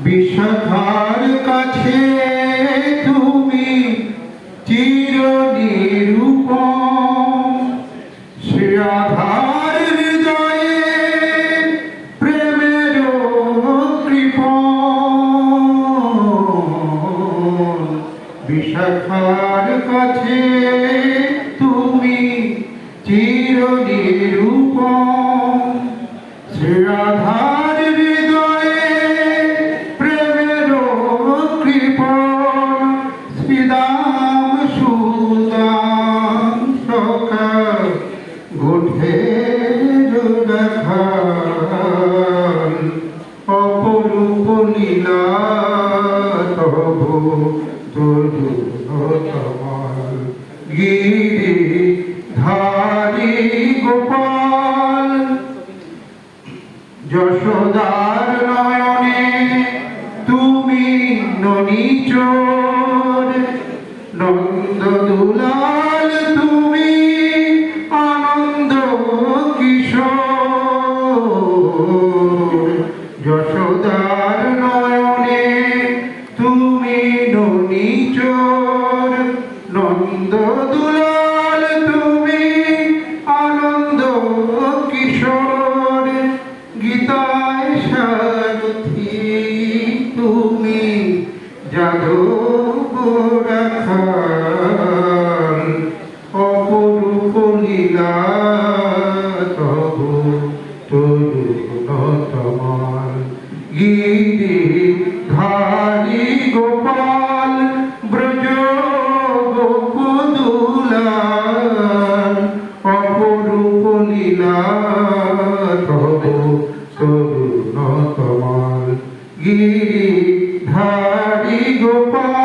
বিশাখার কাছে তুমি চিরনিরূপম, সে আধার হৃদয়ে প্রেমের কৃপণ। বিশাখার কাছে তুমি চিরনিরূপম, সে আধার হৃদয়ে প্রেমের কৃপণ। শ্রীদাম সুদাম সকাল গোঠের দেখাল, অপরূপ লীলা তবু তরু তোমার। গিরি ধারী গোপাল, যশোদার নয়নে তুমি ননিচোর, নন্দ দুলাল তুমি আনন্দ কিশোর। যশোদার নয়নে তুমি ননিচোর, নন্দ দুলাল তুমি আনন্দ কিশোর। গীতায় সারথি তুমি যাদব রাখাল, অপরূপ লীলা তবু তরুণ তোমার। গিরি ধারী গোপাল, ব্রজ গোপদুলাল, অপরূপ লীলা তবু তরুণ তোমার। গিরি ধারী গোপাল।